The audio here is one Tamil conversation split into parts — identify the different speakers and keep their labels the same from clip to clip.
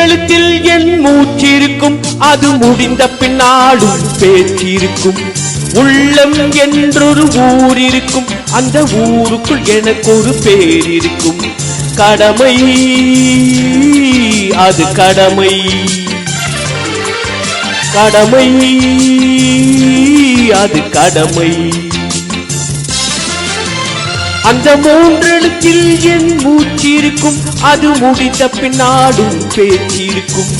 Speaker 1: மூன்றெழுத்தில் என் மூச்சிருக்கும், அது முடிந்த பின்னாலும் பேச்சிருக்கும். உள்ளம் என்றொரு ஊர் இருக்கும், அந்த ஊருக்குள் எனக்கு ஒரு பேர் இருக்கும். கடமை அது கடமை, கடமை அது கடமை. அந்த மூன்றெழுத்தில் என் மூச்சிருக்கும், அது முடிந்த பின்னாலும் பேச்சிருக்கும்.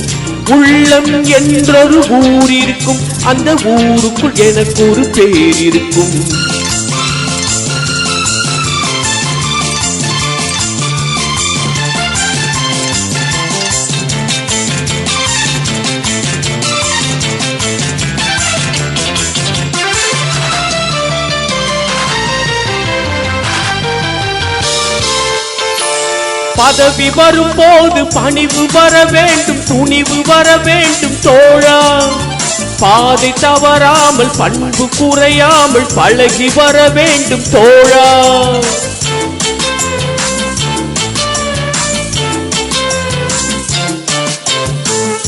Speaker 1: உள்ளம் என்றொரு ஊர் இருக்கும், அந்த ஊருக்குள் எனக்கு ஒரு பேர் இருக்கும். பதவி வரும்போது பணிவு வர வேண்டும், துணிவு வர வேண்டும் தோழா. பாதை தவறாமல் பண்பு குறையாமல் பழகி வர வேண்டும் தோழா.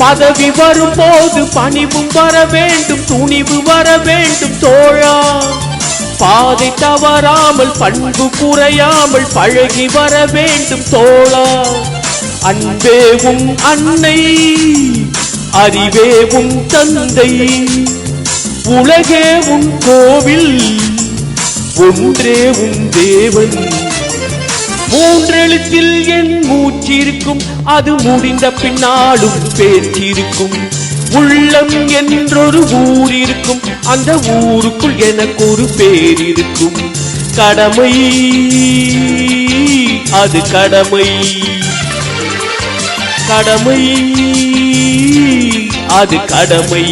Speaker 1: பதவி வரும்போது பணிவும் வர வேண்டும், துணிவு வர வேண்டும் தோழா. பாதை தவறாமல் பண்பு குறையாமல் பழகி வர வேண்டும் தோழா. அன்பேவும் அன்னை, அறிவேவும் தந்தை, உலகேவும் கோவில், ஒன்றேவும் தேவன். மூன்றெழுத்தில் என் மூச்சிருக்கும், அது முடிந்த பின்னாலும் பேச்சிருக்கும். உள்ளம் என்றொரு ஊர் இருக்கும், அந்த ஊருக்குள் எனக்கு ஒரு பேர் இருக்கும். கடமை அது கடமை, கடமை அது கடமை.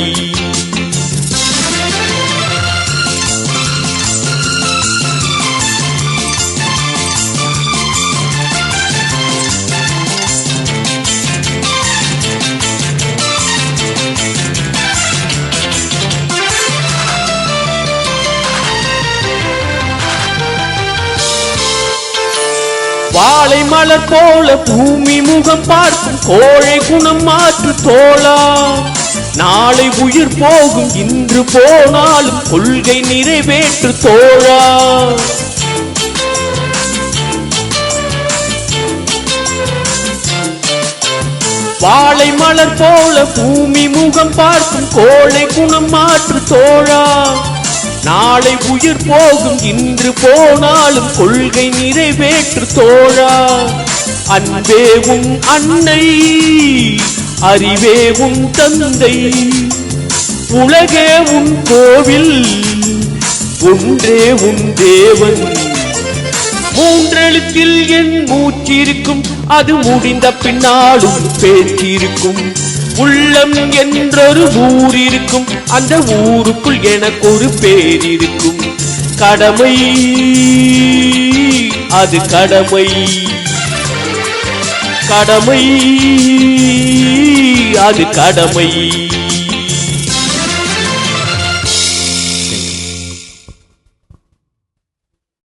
Speaker 1: வாழை மலர் போல பூமி முகம் பார்க்கும், கோழை குணம் மாற்று தோழா. நாளை உயிர் போகும், இன்று போனாலும் கொள்கை நிறைவேற்று தோழா. வாழை மலர் போல பூமி முகம் பார்க்கும், கோழை குணம் மாற்று தோழா. நாளை உயிர் போகும், இன்று போனாலும் கொள்கை நிறைவேற்று தோழா. அன்பேவும் அன்னை, அறிவேவும் தந்தை, உலகேவும் கோவில், ஒன்றேவும் தேவன். மூன்றெழுத்தில் என் மூச்சிருக்கும், அது முடிந்த பின்னாலும் பேச்சிருக்கும். உள்ளம் என்றொரு ஊர் இருக்கும், அந்த ஊருக்குள் எனக்கு ஒரு பேர் இருக்கும். கடமை அது கடமை, கடமை அது கடமை.